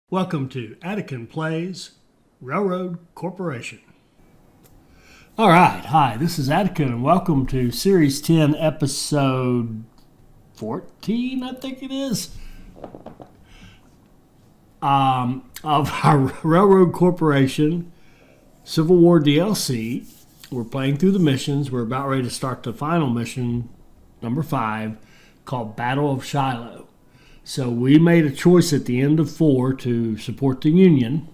Welcome to Attican Plays Railroad Corporation. All right, hi, this is Attican, and welcome to Series 10, Episode 14, I think it is, of our Railroad Corporation Civil War DLC. We're playing through the missions. We're about ready to start the final mission, number 5, called Battle of Shiloh. So we made a choice at the end of 4 to support the Union,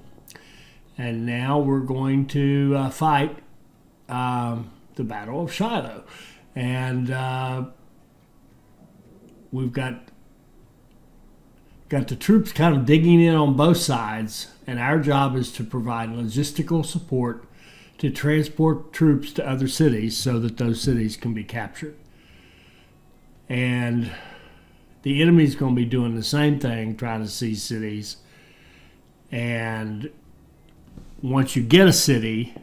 and now we're going to fight the Battle of Shiloh. And we've got the troops kind of digging in on both sides, and our job is to provide logistical support to transport troops to other cities so that those cities can be captured. And the enemy's going to be doing the same thing, trying to seize cities. And once you get a city,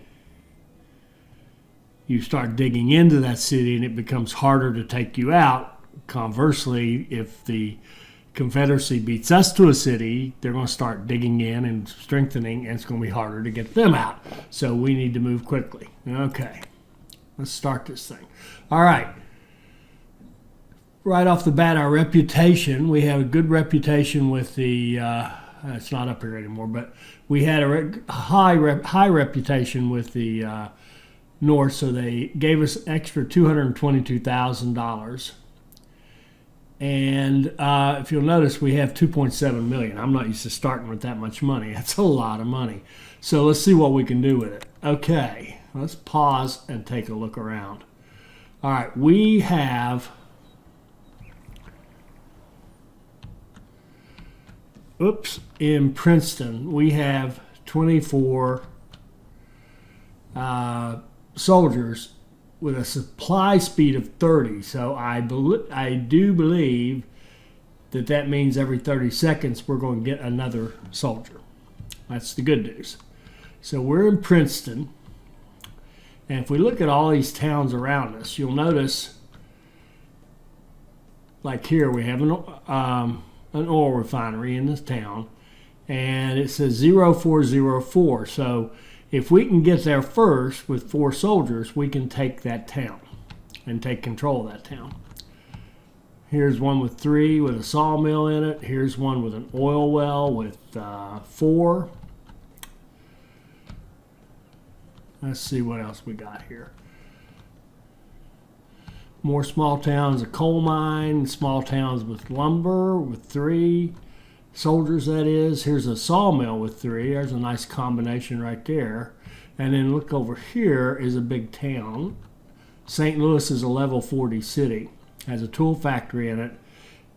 you start digging into that city and it becomes harder to take you out. Conversely, if the Confederacy beats us to a city, they're going to start digging in and strengthening, and it's going to be harder to get them out. So we need to move quickly. Okay, let's start this thing. All right. Right off the bat, our reputation, we have a good reputation with the, it's not up here anymore, but we had a high reputation with the North, so they gave us extra $222,000. And if you'll notice, we have $2.7 million. I'm not used to starting with that much money. That's a lot of money. So let's see what we can do with it. Okay, let's pause and take a look around. All right, we have... in Princeton, we have 24 soldiers with a supply speed of 30. So I do believe that means every 30 seconds we're going to get another soldier. That's the good news. So we're in Princeton. And if we look at all these towns around us, you'll notice, like here, we have an oil refinery in this town, and it says 0404. So if we can get there first with 4 soldiers, we can take that town and take control of that town. Here's one with 3 with a sawmill in it. Here's one with an oil well with 4. Let's see what else we got here. More small towns, a coal mine, small towns with lumber with 3 soldiers, that is. Here's a sawmill with 3. There's a nice combination right there. And then look over here is a big town. St. Louis is a level 40 city. Has a tool factory in it.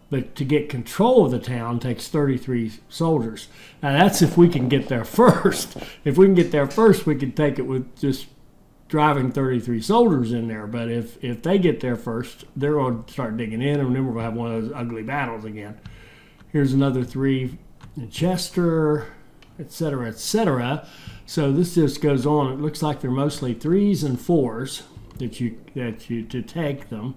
But to get control of the town takes 33 soldiers. Now that's if we can get there first. If we can get there first, we can take it with just driving 33 soldiers in there. But if they get there first, they're going to start digging in, and then we're going to have one of those ugly battles again. Here's another 3 in Chester, etc., etc. So this just goes on. It looks like they're mostly 3s and 4s that you to take them.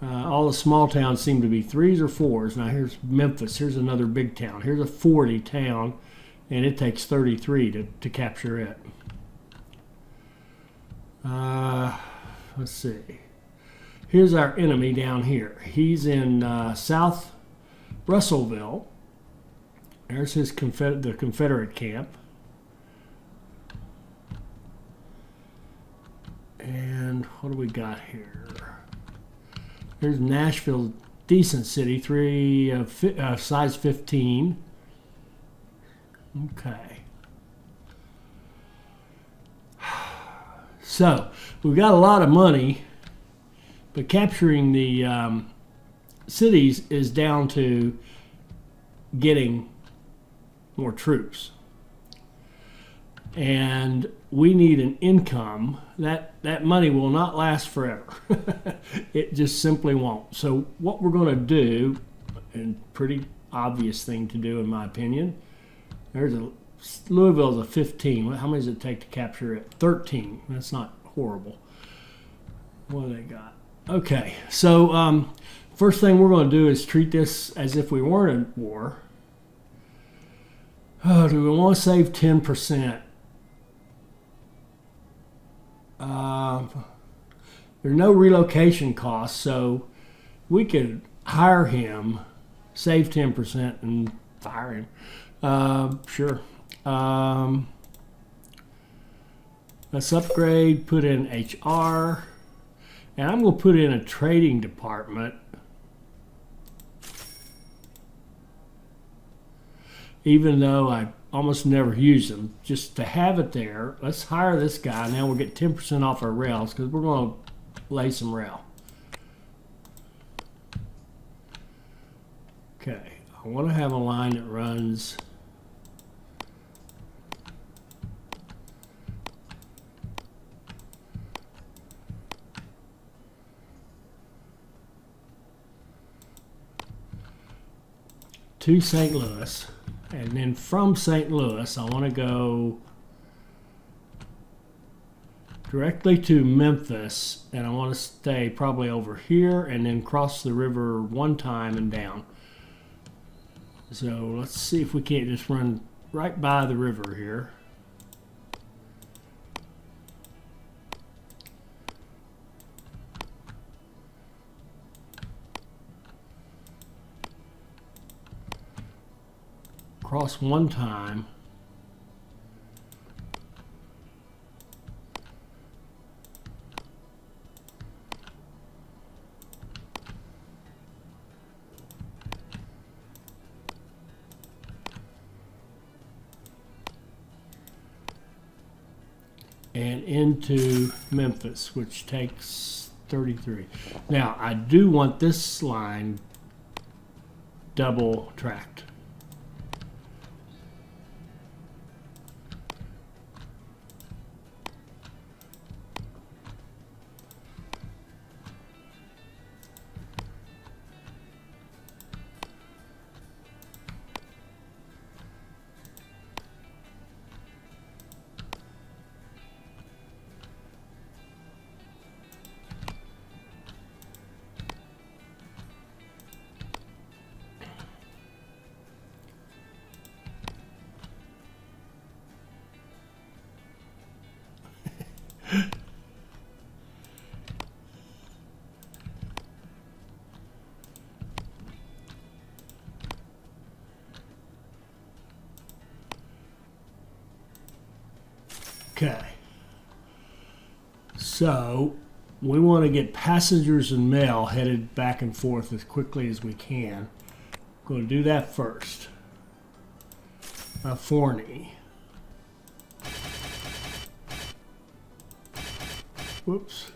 All the small towns seem to be 3s or 4s. Now here's Memphis. Here's another big town. Here's a 40 town, and it takes 33 to capture it. Let's see. Here's our enemy down here. He's in South Russellville. There's his the Confederate camp. And what do we got here? Here's Nashville, decent city, size 15. Okay. So, we've got a lot of money, but capturing the cities is down to getting more troops. And we need an income. That money will not last forever. It just simply won't. So what we're going to do, and pretty obvious thing to do in my opinion, Louisville's a 15. How many does it take to capture it? 13. That's not horrible. What do they got? Okay, so first thing we're going to do is treat this as if we weren't in war. Oh, do we want to save 10%? There's no relocation costs, so we could hire him, save 10%, and fire him. Sure. Let's upgrade, put in HR, and I'm going to put in a trading department. Even though I almost never use them, just to have it there. Let's hire this guy. Now we'll get 10% off our rails because we're going to lay some rail. Okay, I want to have a line that runs to St. Louis, and then from St. Louis I want to go directly to Memphis, and I want to stay probably over here and then cross the river one time and down. So let's see if we can't just run right by the river here. Cross one time. And into Memphis, which takes 33. Now, I do want this line double tracked. Okay, so we want to get passengers and mail headed back and forth as quickly as we can. I'm going to do that first. Forney. Whoops.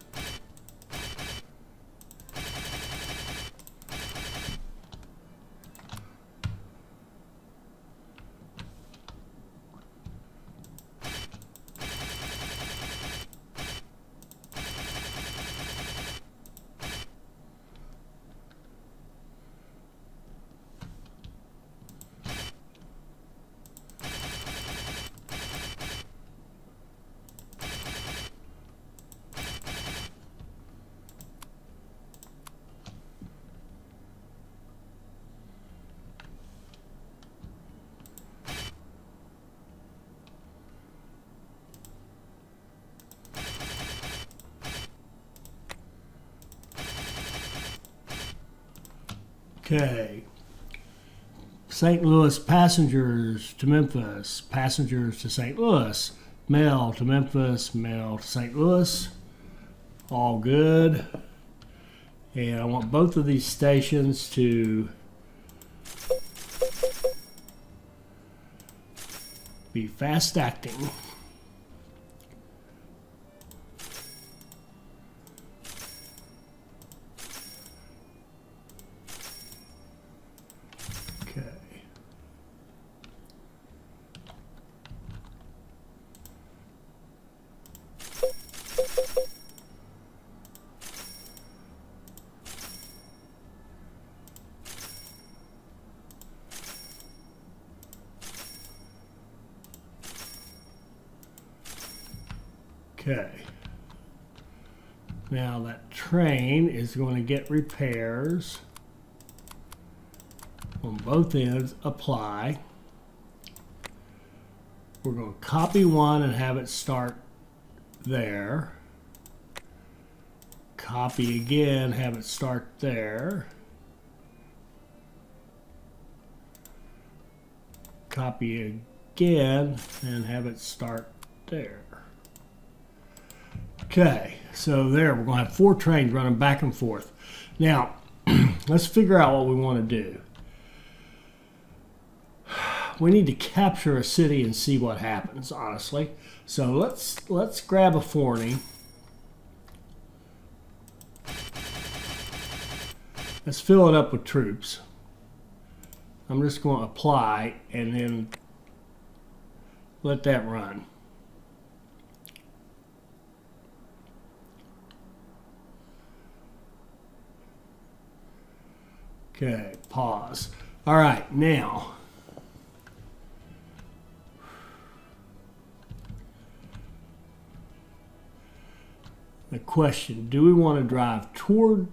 Okay. St. Louis passengers to Memphis, passengers to St. Louis, mail to Memphis, mail to St. Louis. All good. And I want both of these stations to be fast acting. Okay. Now that train is going to get repairs on both ends. Apply. We're going to copy one and have it start there. Copy again, have it start there. Copy again and have it start there. Okay, so there we're going to have 4 trains running back and forth. Now, let's figure out what we want to do. We need to capture a city and see what happens, honestly. So let's grab a forney. Let's fill it up with troops. I'm just going to apply and then let that run. Okay, pause. All right, now the question, do we want to drive toward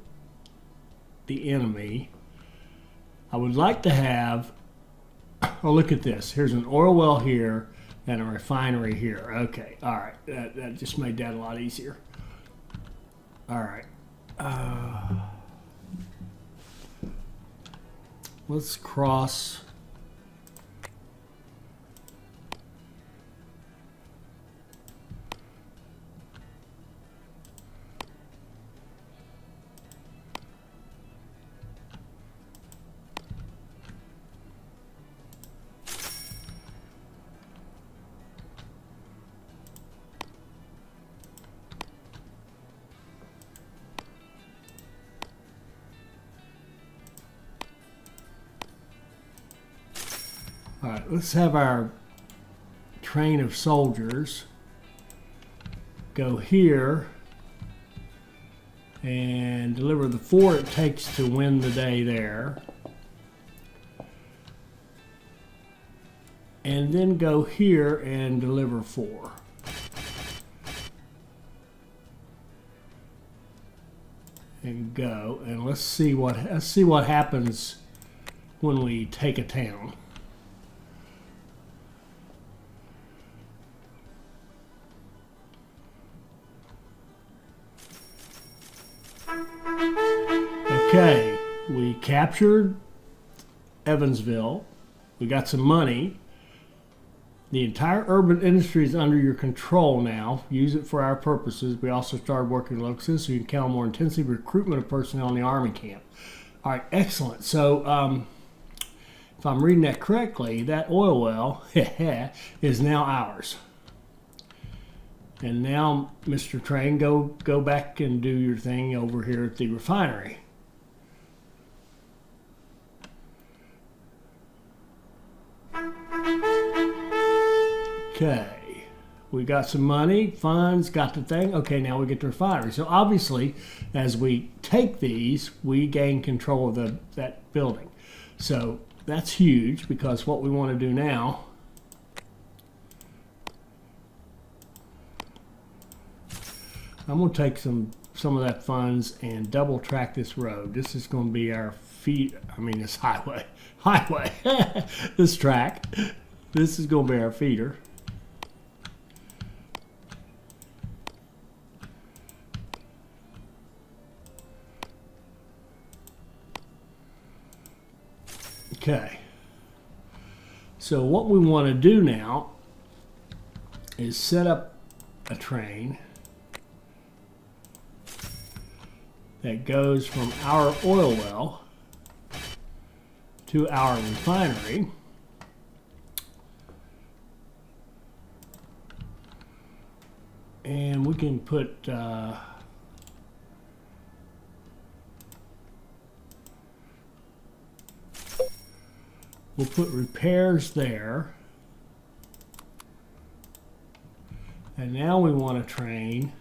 the enemy? I would like to have, oh, look at this. Here's an oil well here and a refinery here. Okay, all right. That just made that a lot easier. All right. Let's cross. All right, let's have our train of soldiers go here and deliver the 4 it takes to win the day there. And then go here and deliver 4. And go, and let's see what happens when we take a town. Okay, we captured Evansville. We got some money. The entire urban industry is under your control now. Use it for our purposes. We also started working locally so you can count on more intensive recruitment of personnel in the Army camp. All right, excellent. So if I'm reading that correctly, that oil well is now ours. And now, Mr. Train, go back and do your thing over here at the refinery. Okay, we got some money, funds, got the thing. Okay, now we get the refinery. So obviously, as we take these, we gain control of that building. So that's huge because what we want to do now, I'm going to take some of that funds and double track this road. This is going to be our this highway. This track. This is going to be our feeder. Okay. So what we want to do now is set up a train that goes from our oil well to our refinery. And we can put we'll put repairs there. And now we want a train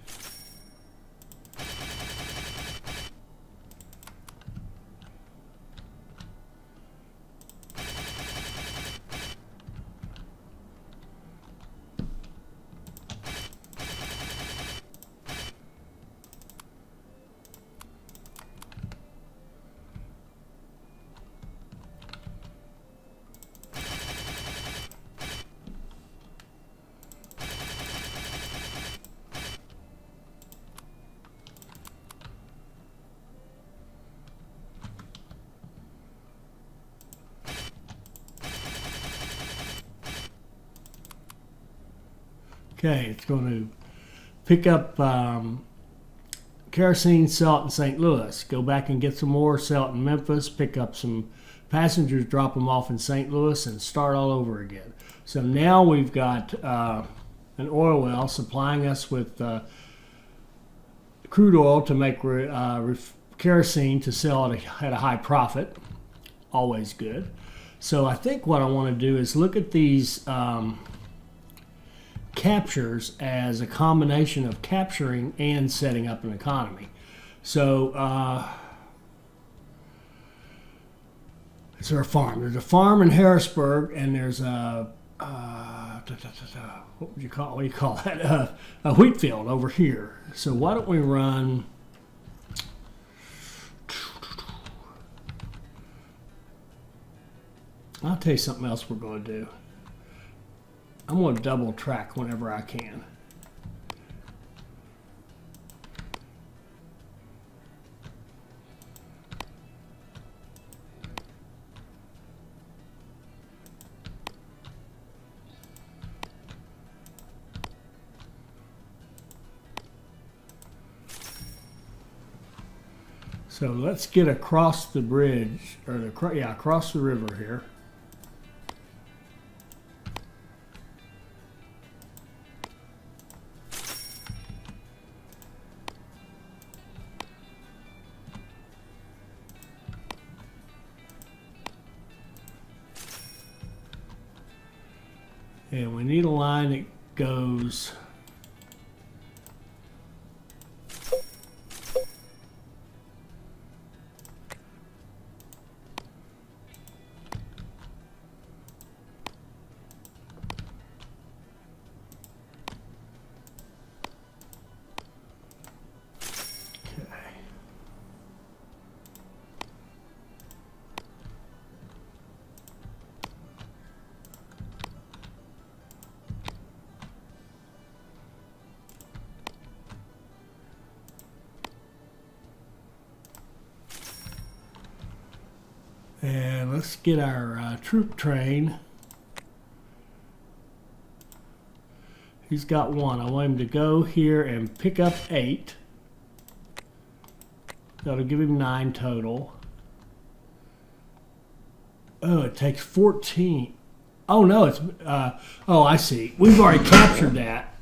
Okay, it's going to pick up kerosene, sell it in St. Louis. Go back and get some more, sell it in Memphis, pick up some passengers, drop them off in St. Louis, and start all over again. So now we've got an oil well supplying us with crude oil to make kerosene to sell at a high profit. Always good. So I think what I want to do is look at these captures as a combination of capturing and setting up an economy. So is there a farm? There's a farm in Harrisburg, and there's a what do you call that? A wheat field over here. So why don't we run? I'll tell you something else we're going to do. I'm going to double track whenever I can. So let's get across the bridge, or across the river here. And we need a line that goes and let's get our troop train. He's got one. I want him to go here and pick up 8. That'll give him 9 total. Oh, it takes 14. Oh no, it's oh, I see. We've already captured that,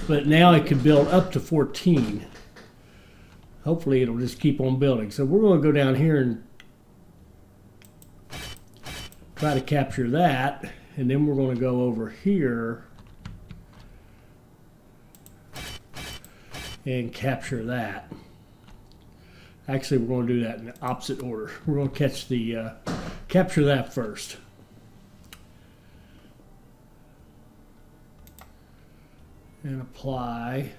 but now it can build up to 14. Hopefully it'll just keep on building. So we're going to go down here and try to capture that, and then we're going to go over here and capture that. Actually, we're going to do that in the opposite order. We're going to catch the capture that first. And apply.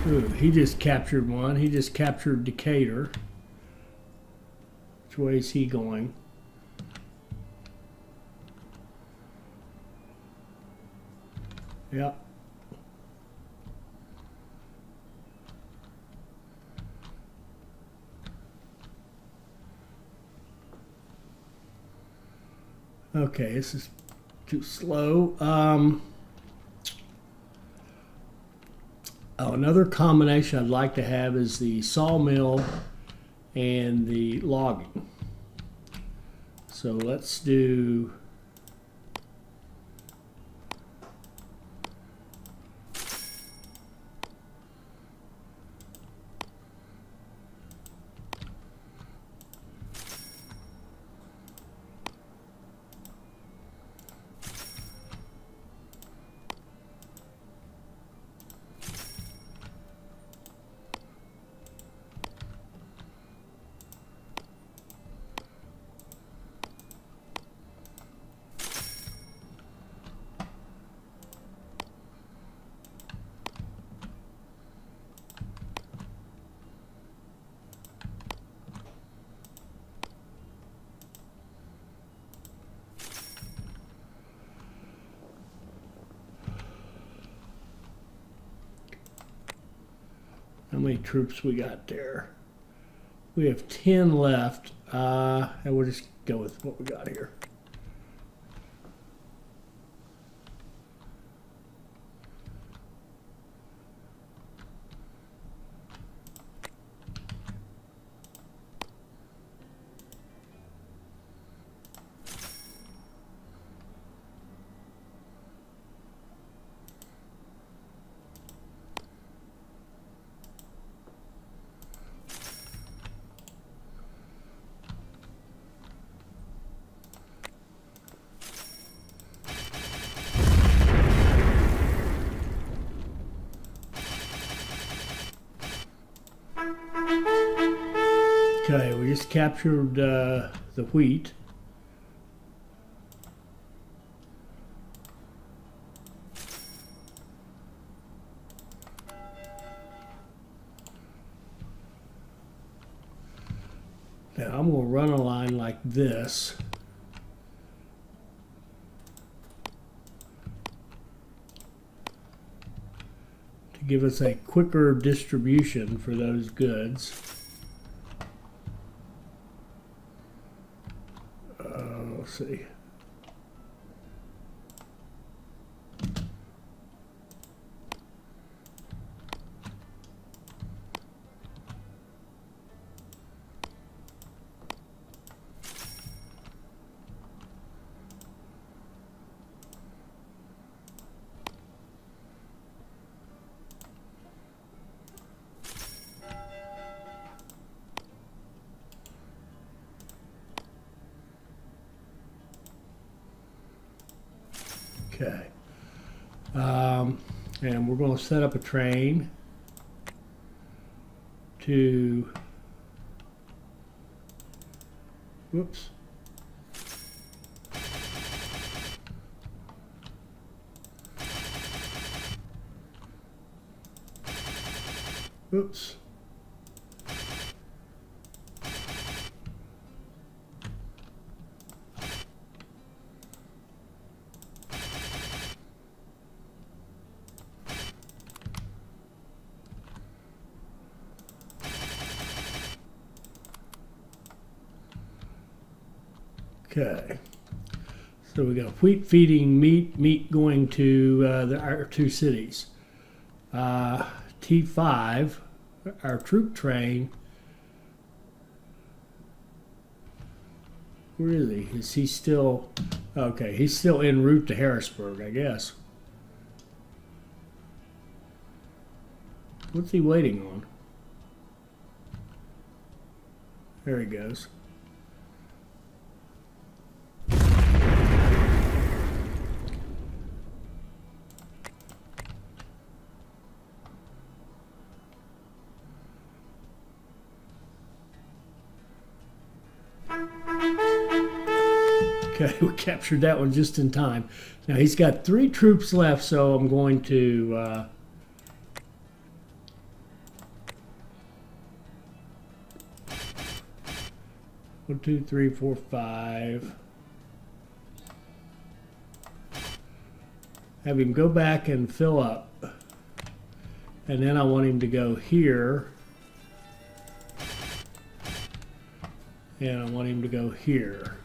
Ooh, he just captured one. He just captured Decatur. Which way is he going? Yep. Okay, this is too slow. Oh, another combination I'd like to have is the sawmill and the logging. So let's do how many troops we got there. We have 10 left, and we'll just go with what we got here. Okay, we just captured the wheat. Now I'm going to run a line like this. To give us a quicker distribution for those goods. Let's see. Okay. And we're going to set up a train to, whoops. Oops. Okay, so we got wheat feeding meat going to our two cities. T5, our troop train. Where is he? Is he still? Okay, he's still en route to Harrisburg, I guess. What's he waiting on? There he goes. Okay, we captured that one just in time. Now he's got 3 troops left, so I'm going to 1, 2, 3, 4, 5. Have him go back and fill up. And then I want him to go here. And I want him to go here.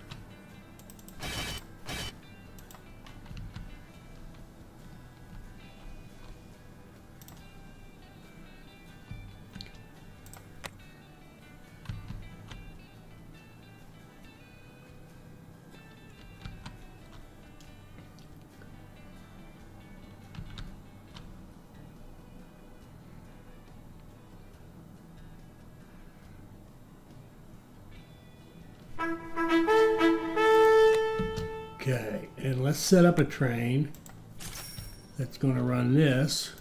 Okay, and let's set up a train that's going to run this.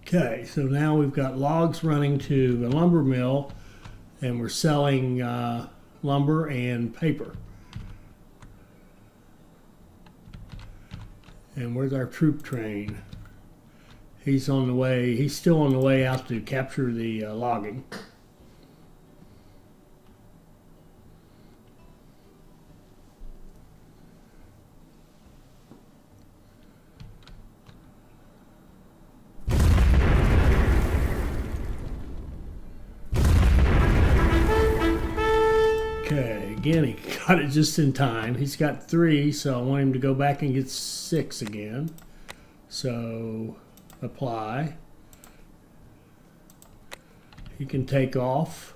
Okay, so now we've got logs running to the lumber mill, and we're selling lumber and paper. And where's our troop train? He's on the way. He's still on the way out to capture the logging. Okay, again, he got it just in time. He's got 3, so I want him to go back and get 6 again. So, apply. He can take off.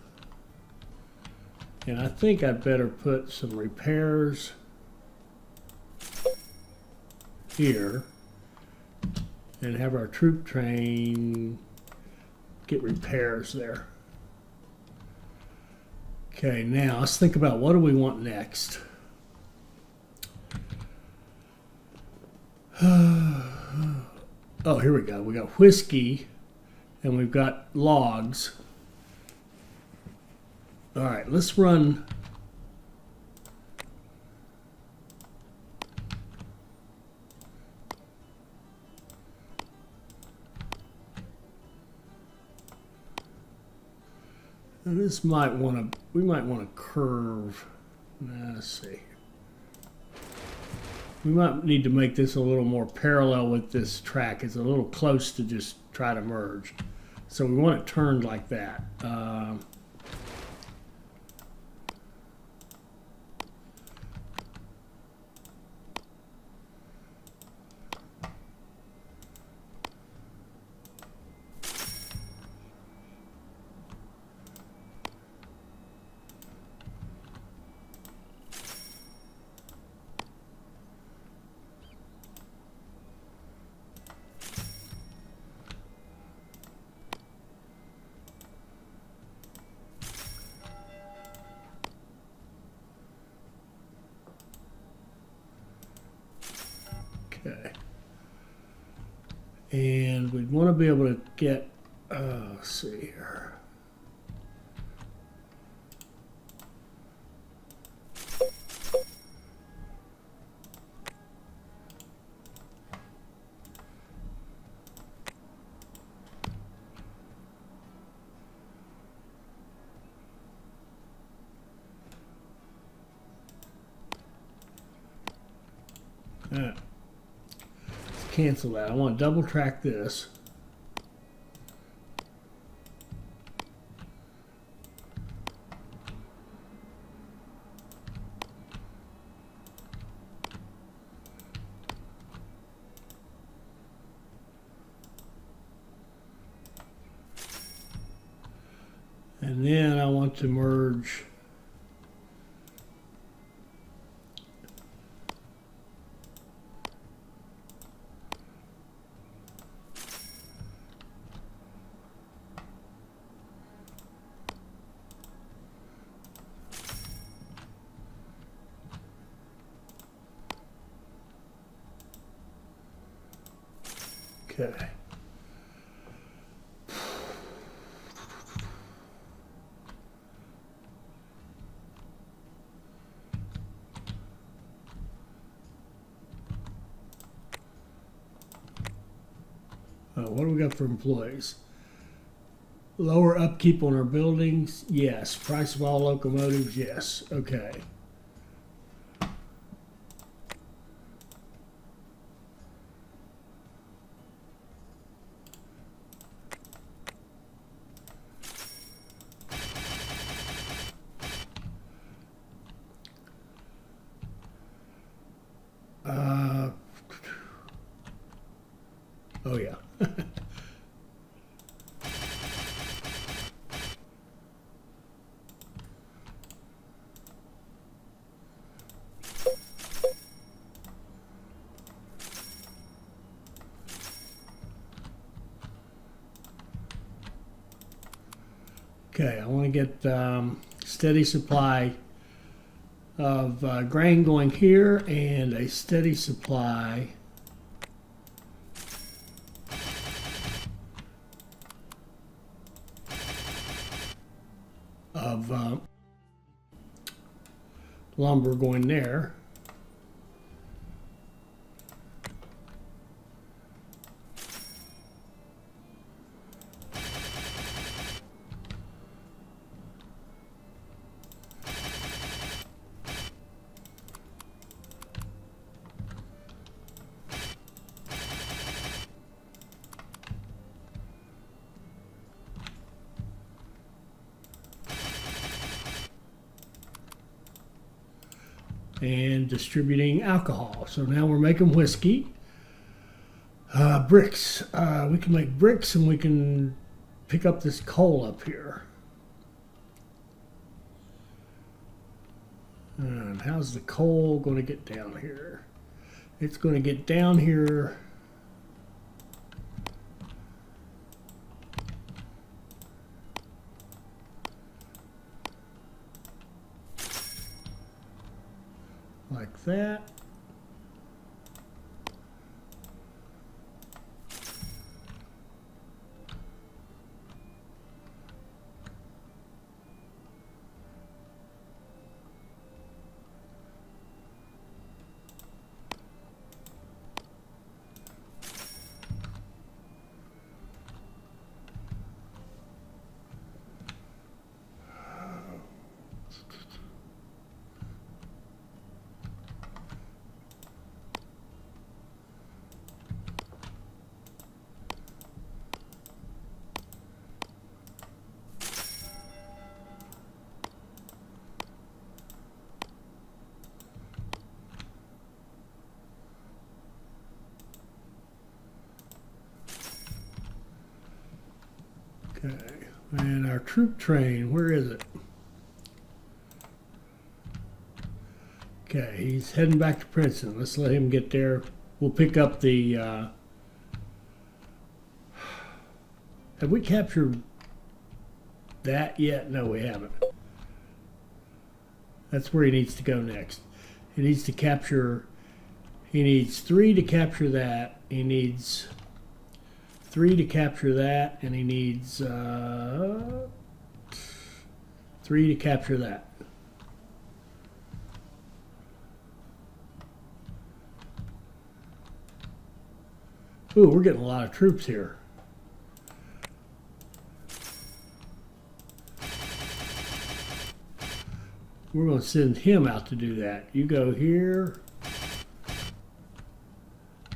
And I think I'd better put some repairs here and have our troop train get repairs there. Okay, now let's think about what do we want next. Oh, here we go. We got whiskey and we've got logs. All right, let's run. And this might want to, we might want to curve. Let's see. We might need to make this a little more parallel with this track. It's a little close to just try to merge. So we want it turned like that. Okay. And we'd want to be able to get, let's see here. Let's cancel that. I want to double track this. And then I want to merge okay. What do we got for employees? Lower upkeep on our buildings? Yes. Price of all locomotives? Yes. Okay. Oh yeah. Okay, I want to get steady supply of grain going here and a steady supply of lumber going there. And distributing alcohol. So now we're making whiskey. Bricks. We can make bricks, and we can pick up this coal up here. And how's the coal going to get down here? It's going to get down here. Like that. Okay, and our troop train, where is it? Okay, he's heading back to Princeton. Let's let him get there. We'll pick up the... have we captured that yet? No, we haven't. That's where he needs to go next. He needs to capture... He needs 3 to capture that. He needs 3 to capture that, and he needs 3 to capture that. Ooh, we're getting a lot of troops here. We're going to send him out to do that. You go here,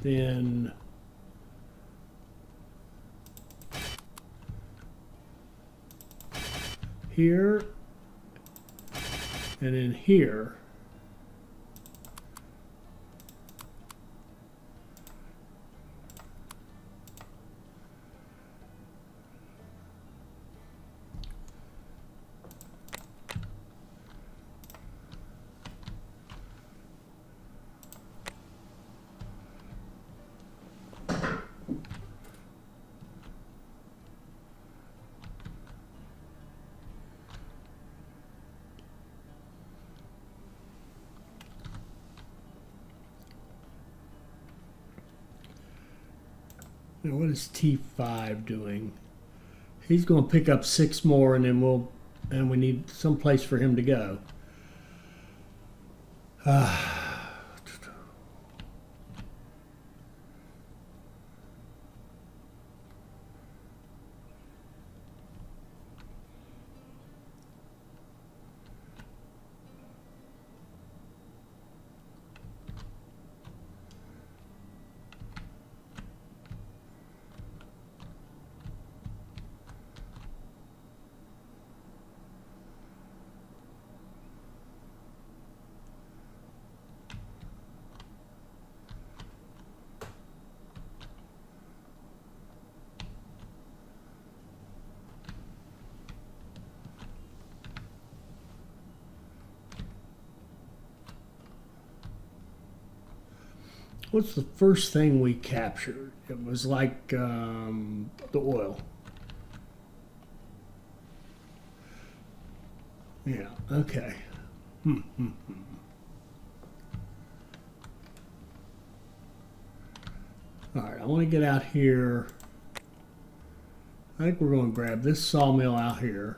then here, and then here. Now, what is T5 doing? He's going to pick up 6 more, and then we need some place for him to go. What's the first thing we captured? It was like the oil. Yeah, okay. All right, I want to get out here. I think we're going to grab this sawmill out here.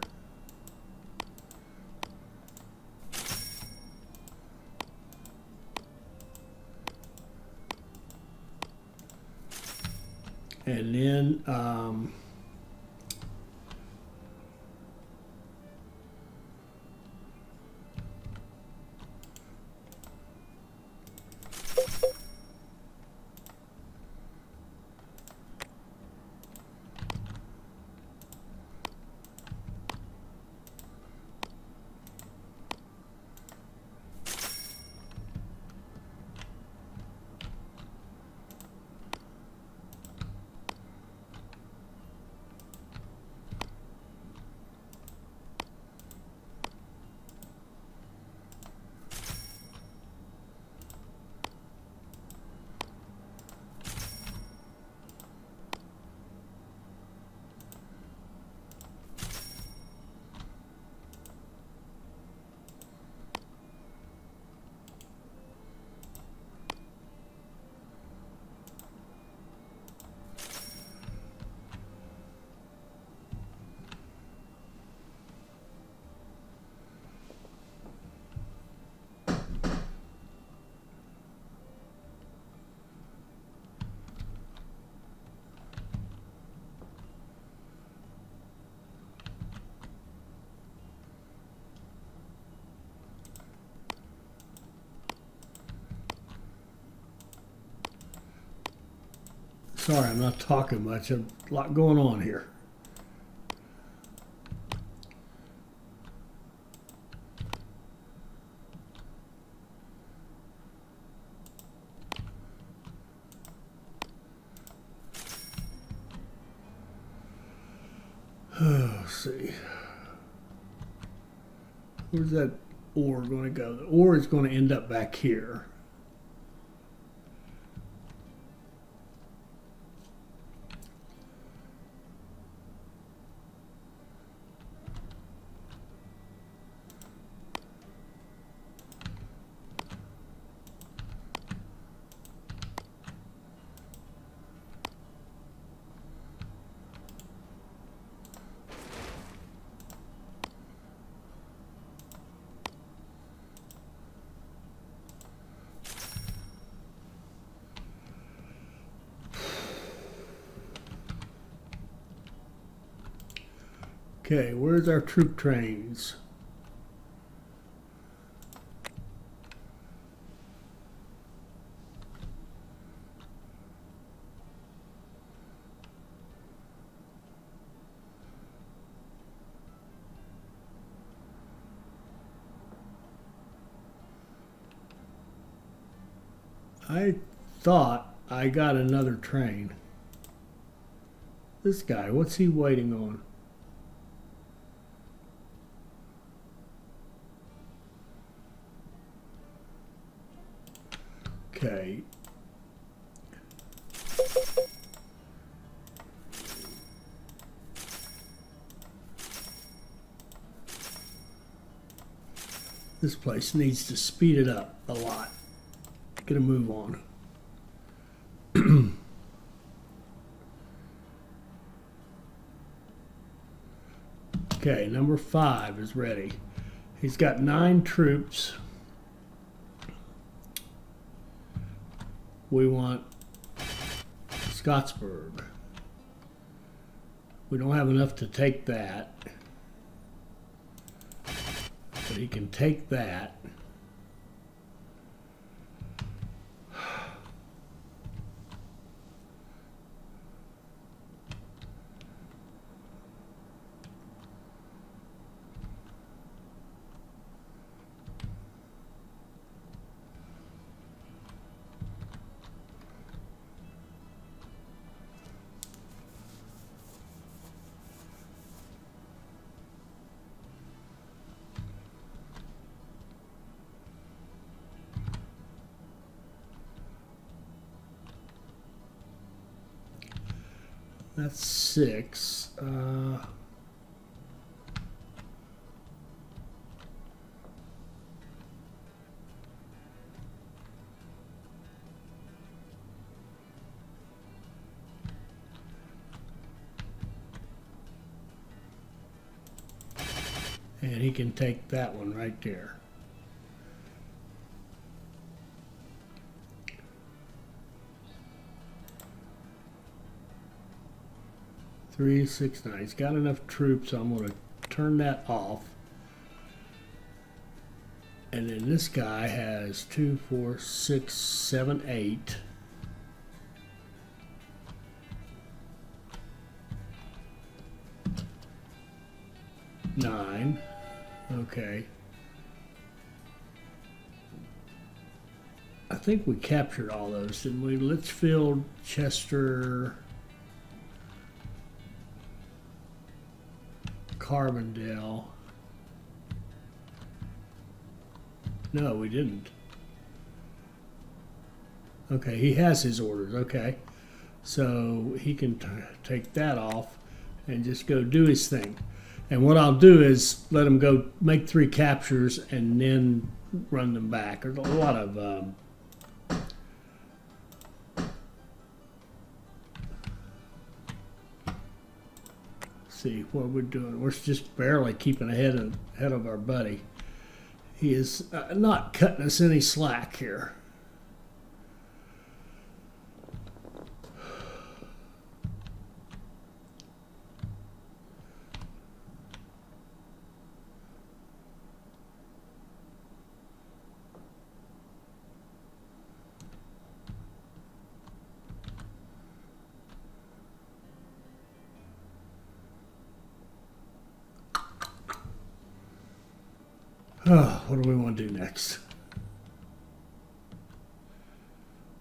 And then sorry, I'm not talking much. A lot going on here. Let's see. Where's that ore going to go? The ore is going to end up back here. Okay, where's our troop trains? I thought I got another train. This guy, what's he waiting on? Okay. This place needs to speed it up a lot. Get a move on. Okay, number 5 is ready. He's got 9 troops. We want Scottsburg. We don't have enough to take that. But he can take that. That's 6. And he can take that one right there. 369. He's got enough troops, so I'm going to turn that off. And then this guy has 2, 4, 6, 7, 8. Nine. Okay. I think we captured all those, didn't we? Litchfield, Chester, Carbondale. No, we didn't. Okay, he has his orders. Okay. So he can take that off and just go do his thing. And what I'll do is let him go make 3 captures and then run them back. There's a lot of see what we're doing. We're just barely keeping ahead of our buddy. He is not cutting us any slack here. Oh, what do we want to do next?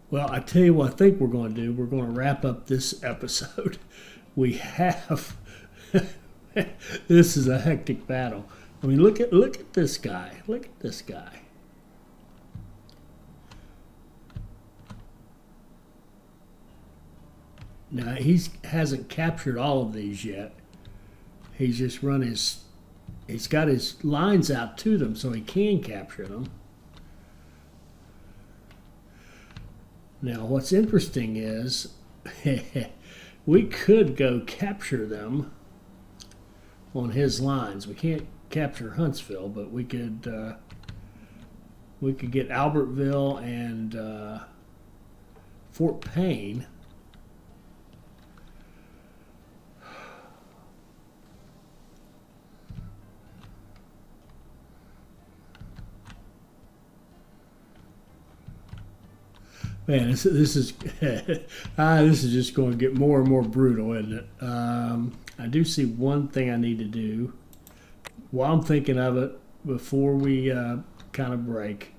Well, I tell you what I think we're going to do. We're going to wrap up this episode. We have this is a hectic battle. I mean, look at this guy. Look at this guy. Now he hasn't captured all of these yet. He's just run his. He's got his lines out to them so he can capture them. Now, what's interesting is we could go capture them on his lines. We can't capture Huntsville, but we could get Albertville and Fort Payne. Man, this is this is just going to get more and more brutal, isn't it? I do see one thing I need to do while I'm thinking of it before we kind of break.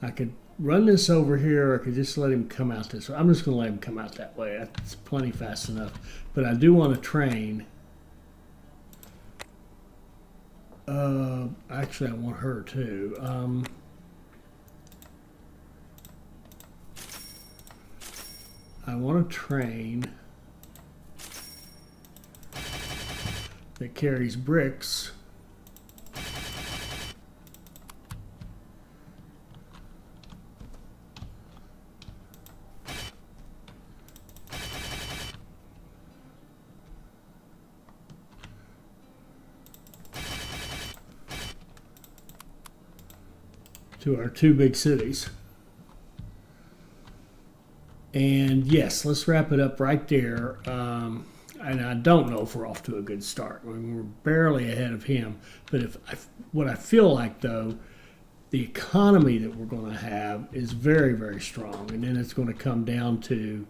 I could run this over here, or I could just let him come out this way. I'm just going to let him come out that way. That's plenty fast enough. But I do want to train. Actually, I want her too. I want to train that carries bricks. To our 2 big cities. And yes, let's wrap it up right there. And I don't know if we're off to a good start. I mean, we're barely ahead of him. But what I feel like, though, the economy that we're going to have is very, very strong. And then it's going to come down to,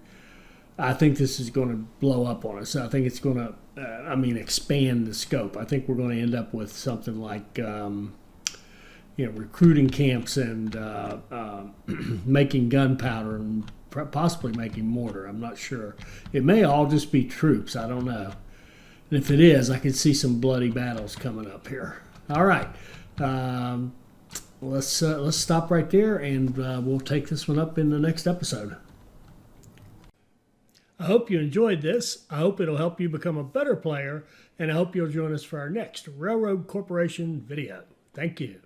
I think this is going to blow up on us. I think it's going to, expand the scope. I think we're going to end up with something like, recruiting camps and making gunpowder and possibly making mortar. I'm not sure. It may all just be troops. I don't know. And if it is, I can see some bloody battles coming up here. All right. Let's stop right there, and we'll take this one up in the next episode. I hope you enjoyed this. I hope it'll help you become a better player, and I hope you'll join us for our next Railroad Corporation video. Thank you.